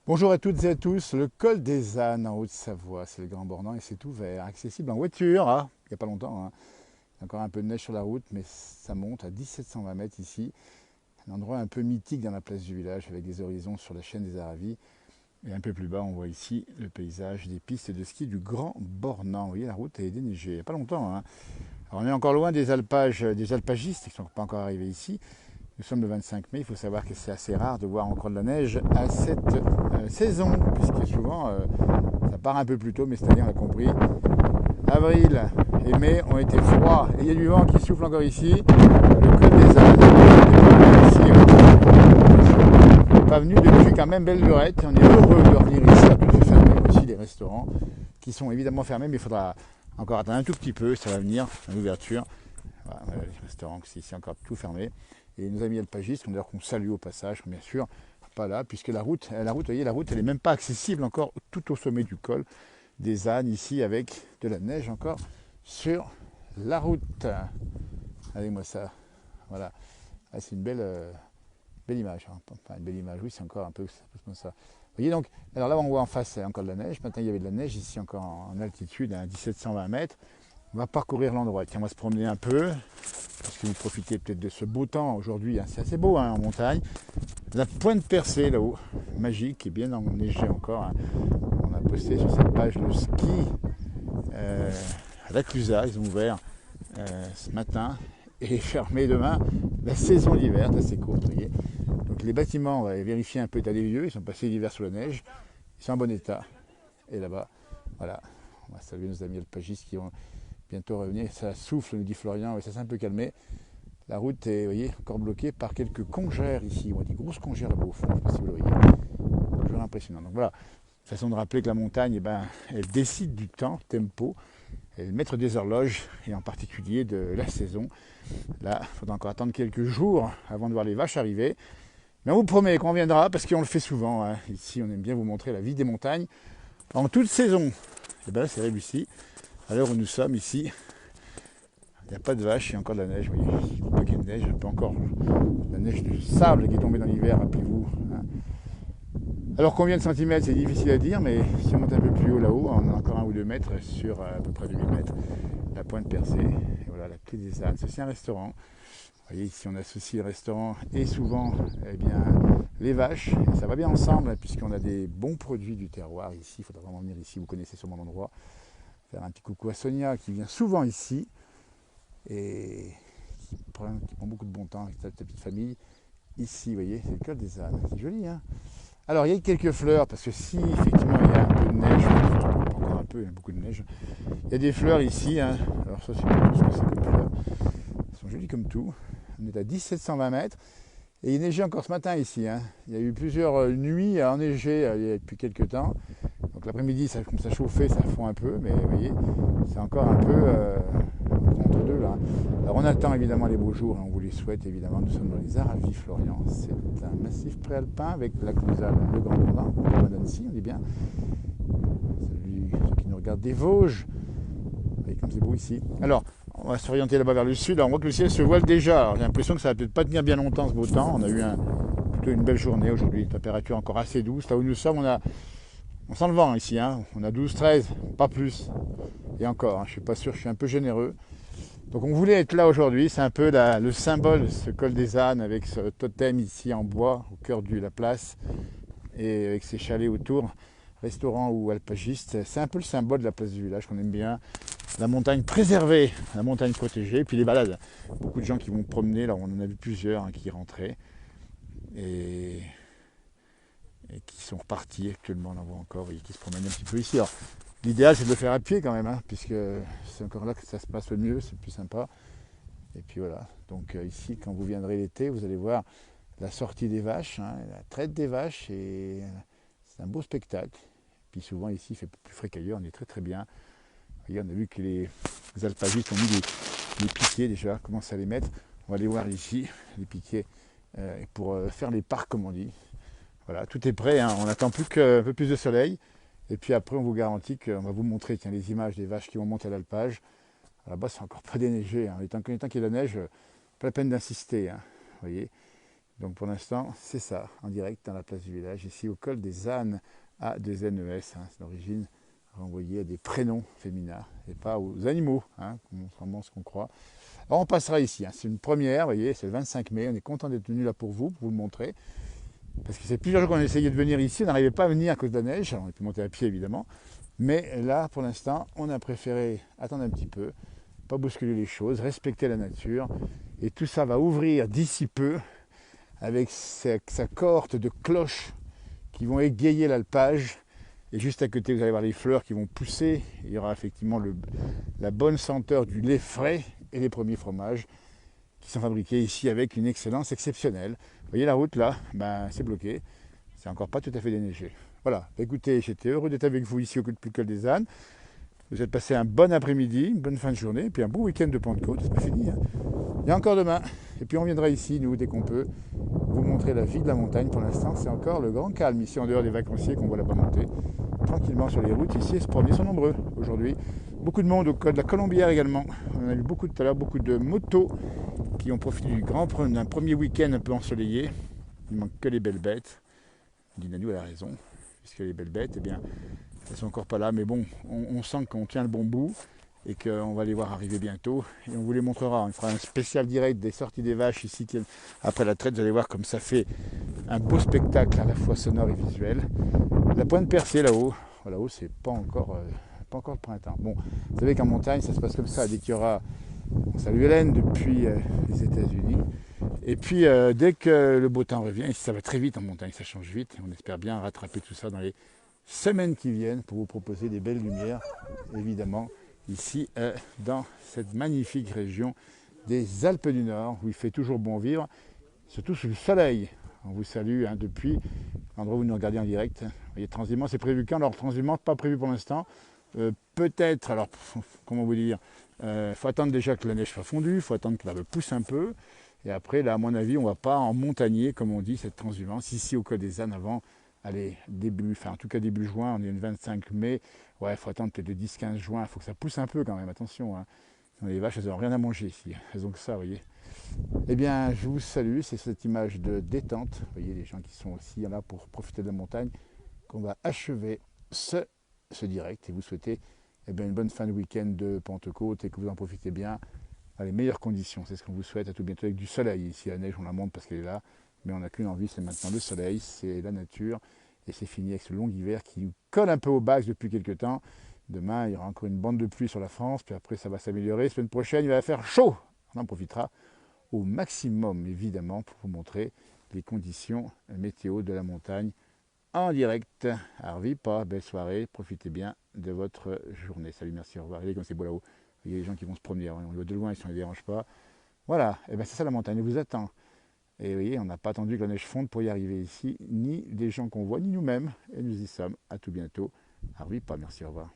Bonjour à toutes et à tous, le col des Ânes en Haute-Savoie, c'est le Grand Bornand et c'est ouvert, accessible en voiture, il n'y a pas longtemps, hein. Il y a encore un peu de neige sur la route, mais ça monte à 1720 mètres ici, un endroit un peu mythique dans la place du village avec des horizons sur la chaîne des Aravis. Et un peu plus bas, on voit ici le paysage des pistes de ski du Grand Bornand. Vous voyez, la route est déneigée, il n'y a pas longtemps, hein. Alors on est encore loin des alpages, des alpagistes qui ne sont pas encore arrivés ici. Nous sommes le 25 mai, il faut savoir que c'est assez rare de voir encore de la neige à cette saison, puisque souvent ça part un peu plus tôt, mais cette année on a compris. Avril et mai ont été froids et il y a du vent qui souffle encore ici. Le col des Alpes, ici, pas venu depuis quand même belle lurette. On est heureux de revenir ici, à tout est fermé aussi, les restaurants qui sont évidemment fermés, mais il faudra encore attendre un tout petit peu, ça va venir, l'ouverture. Voilà, les restaurants, c'est ici encore tout fermé. Et nos amis alpagistes, qu'on salue au passage, bien sûr, pas là, puisque vous voyez, la route, elle n'est même pas accessible encore tout au sommet du col des ânes, ici, avec de la neige encore sur la route. Allez, moi ça, voilà. Ah, c'est une belle image, hein. Enfin, une belle image, oui, c'est encore un peu comme ça. Vous voyez donc, alors là on voit en face, c'est encore de la neige. Maintenant il y avait de la neige ici encore en altitude, à 1720 mètres. On va parcourir l'endroit. Tiens, on va se promener un peu, parce que vous profitez peut-être de ce beau temps aujourd'hui, hein. C'est assez beau, hein, en montagne. La pointe percée là-haut, magique, qui est bien enneigée encore, hein. On a posté sur cette page le ski euh, à la Clusa, ils ont ouvert ce matin et fermé demain. La saison d'hiver est assez courte, vous voyez. Donc les bâtiments, on va vérifier un peu l'état des lieux, ils sont passés l'hiver sous la neige, ils sont en bon état. Et là-bas, voilà, on va saluer nos amis alpagistes qui vont bientôt revenir. Ça souffle, nous dit Florian, et ça s'est un peu calmé. La route est, vous voyez, encore bloquée par quelques congères ici. On a des grosses congères là-bas au fond, je ne sais pas si vous le voyez. Toujours impressionnant. Donc voilà, façon de rappeler que la montagne, eh ben, elle décide du temps, tempo, elle est le maître des horloges, et en particulier de la saison. Là, il faudra encore attendre quelques jours avant de voir les vaches arriver. Mais on vous promet qu'on viendra, parce qu'on le fait souvent, hein. Ici, on aime bien vous montrer la vie des montagnes en toute saison. Et bien là, c'est réussi. À l'heure où nous sommes ici, il n'y a pas de vaches, il y a encore de la neige. Vous voyez, pas qu'il y ait de neige, pas encore la neige du sable qui est tombée dans l'hiver, rappelez-vous, hein. Alors combien de centimètres, c'est difficile à dire, mais si on monte un peu plus haut là-haut, on a encore 1 ou 2 mètres sur à peu près 2000 mètres, la pointe percée. Et voilà, la clé des ânes. C'est un restaurant. Vous voyez, ici on associe le restaurant et souvent eh bien, les vaches. Et ça va bien ensemble, hein, puisqu'on a des bons produits du terroir ici. Il faudra vraiment venir ici, vous connaissez sûrement l'endroit. Faire un petit coucou à Sonia qui vient souvent ici et qui prend beaucoup de bon temps avec sa petite famille. Ici, vous voyez, c'est le col des ânes. C'est joli, hein. Alors, il y a quelques fleurs, parce que si effectivement il y a un peu de neige, encore un peu, il y a beaucoup de neige, il y a des fleurs ici, hein. Alors ça, c'est pas tout ce que c'est comme fleurs. Elles sont jolies comme tout. On est à 1720 mètres. Et il neigeait encore ce matin ici, hein. Il y a eu plusieurs nuits à enneiger depuis quelques temps. Donc l'après-midi, comme ça chauffait, ça fond un peu, mais vous voyez, c'est encore un peu entre deux là. Alors on attend évidemment les beaux jours, hein, on vous les souhaite évidemment. Nous sommes dans les Aravis Florian. C'est un massif préalpin avec la Clusaz, le Grand Bornand, Annecy, on dit bien. Salut ceux qui nous regardent des Vosges. Vous voyez comme c'est beau ici. Alors, on va s'orienter là-bas vers le sud. Alors, on voit que le ciel se voile déjà. J'ai l'impression que ça va peut-être pas tenir bien longtemps ce beau temps. On a eu plutôt une belle journée aujourd'hui. Température encore assez douce. Là où nous sommes, on sent le vent ici, hein. On a 12, 13, pas plus. Et encore, hein, je suis pas sûr, je suis un peu généreux. Donc on voulait être là aujourd'hui, c'est un peu le symbole, ce col des ânes, avec ce totem ici en bois, au cœur de la place, et avec ces chalets autour, restaurant ou alpagiste. C'est un peu le symbole de la place du village qu'on aime bien. La montagne préservée, la montagne protégée, puis les balades. Beaucoup de gens qui vont promener, là on en a vu plusieurs, hein, qui rentraient, et qui sont repartis actuellement, on en voit encore, et qui se promènent un petit peu ici. Alors, l'idéal c'est de le faire à pied quand même, hein, puisque c'est encore là que ça se passe le mieux, c'est plus sympa. Et puis voilà, donc ici quand vous viendrez l'été, vous allez voir la sortie des vaches, hein, la traite des vaches, et c'est un beau spectacle. Puis souvent ici il fait plus frais qu'ailleurs, on est très très bien. Vous voyez, on a vu que les alpagistes ont mis les piquets déjà, commencent à les mettre. On va aller voir ici, les piquets, pour faire les parcs comme on dit. Voilà, tout est prêt, hein. On n'attend plus qu'un peu plus de soleil. Et puis après, on vous garantit qu'on va vous montrer tiens, les images des vaches qui vont monter à l'alpage. Là-bas, c'est encore pas déneigé, hein. Tant qu'il y a de la neige, pas la peine d'insister, hein. Vous voyez. Donc pour l'instant, c'est ça, en direct dans la place du village, ici au col des ânes, A2NES, hein, c'est l'origine renvoyée à des prénoms féminins et pas aux animaux, hein, contrairement à ce qu'on croit. Alors on passera ici, hein, c'est une première, vous voyez, c'est le 25 mai, on est content d'être venu là pour vous le montrer. Parce que c'est plusieurs jours qu'on a essayé de venir ici, on n'arrivait pas à venir à cause de la neige, alors on a pu monter à pied évidemment. Mais là, pour l'instant, on a préféré attendre un petit peu, pas bousculer les choses, respecter la nature. Et tout ça va ouvrir d'ici peu avec sa cohorte de cloches qui vont égayer l'alpage. Et juste à côté, vous allez voir les fleurs qui vont pousser. Il y aura effectivement la bonne senteur du lait frais et les premiers fromages qui sont fabriqués ici avec une excellence exceptionnelle. Vous voyez la route là, ben, c'est bloqué. C'est encore pas tout à fait déneigé. Voilà, écoutez, j'étais heureux d'être avec vous ici au col des ânes. Vous êtes passé un bon après-midi, une bonne fin de journée, et puis un bon week-end de Pentecôte, c'est pas fini. Hein. Il y a encore demain, et puis on viendra ici, nous, dès qu'on peut, vous montrer la vie de la montagne. Pour l'instant, c'est encore le grand calme ici, en dehors des vacanciers qu'on voit là-bas monter, tranquillement sur les routes ici, et se promener. Ils sont nombreux aujourd'hui. Beaucoup de monde au col de la Colombière également. On a vu beaucoup tout à l'heure, beaucoup de motos qui ont profité d'un premier week-end un peu ensoleillé. Il ne manque que les belles bêtes. Dinanou a raison, puisque les belles bêtes, eh bien, elles sont encore pas là, mais bon, on sent qu'on tient le bon bout et qu'on va les voir arriver bientôt. Et on vous les montrera. On fera un spécial direct des sorties des vaches ici après la traite. Vous allez voir comme ça fait un beau spectacle à la fois sonore et visuel. La pointe percée là-haut, là-haut c'est pas encore le printemps. Bon, vous savez qu'en montagne ça se passe comme ça. Dès qu'il y aura, salut Hélène depuis les États-Unis. Et puis dès que le beau temps revient, ça va très vite en montagne, ça change vite. Et on espère bien rattraper tout ça dans les semaines qui viennent pour vous proposer des belles lumières, évidemment, ici dans cette magnifique région des Alpes du Nord, où il fait toujours bon vivre, surtout sous le soleil. On vous salue hein, depuis l'endroit où vous nous regardez en direct. Vous voyez, transhumance, c'est prévu quand? Alors, transhumance, pas prévu pour l'instant. Peut-être, alors, comment vous dire, faut attendre déjà que la neige soit fondue, il faut attendre que l'herbe pousse un peu. Et après, là, à mon avis, on ne va pas en montagner, comme on dit, cette transhumance, ici au col des ânes avant. Allez, en tout cas début juin, on est le 25 mai. Ouais, il faut attendre peut-être le 10-15 juin. Il faut que ça pousse un peu quand même, attention. Hein. Les vaches, elles n'ont rien à manger ici. Elles ont que ça, vous voyez. Eh bien, je vous salue. C'est cette image de détente. Vous voyez, les gens qui sont aussi là pour profiter de la montagne, qu'on va achever ce direct et vous souhaiter eh bien, une bonne fin de week-end de Pentecôte et que vous en profitez bien dans les meilleures conditions. C'est ce qu'on vous souhaite. À tout bientôt avec du soleil. Ici, la neige, on la monte parce qu'elle est là. Mais on n'a qu'une envie, c'est maintenant le soleil, c'est la nature. Et c'est fini avec ce long hiver qui nous colle un peu au bas depuis quelques temps. Demain, il y aura encore une bande de pluie sur la France. Puis après, ça va s'améliorer. Semaine prochaine, il va faire chaud. On en profitera au maximum, évidemment, pour vous montrer les conditions météo de la montagne en direct. Alors, pas, belle soirée. Profitez bien de votre journée. Salut, merci, au revoir. Regardez comme c'est beau là-haut. Il y a des gens qui vont se promener. On les voit de loin, ils ne les dérange pas. Voilà, et bien c'est ça la montagne, elle vous attend. Et vous voyez, on n'a pas attendu que la neige fonde pour y arriver ici, ni des gens qu'on voit, ni nous-mêmes. Et nous y sommes. À tout bientôt. Pas, merci, au revoir.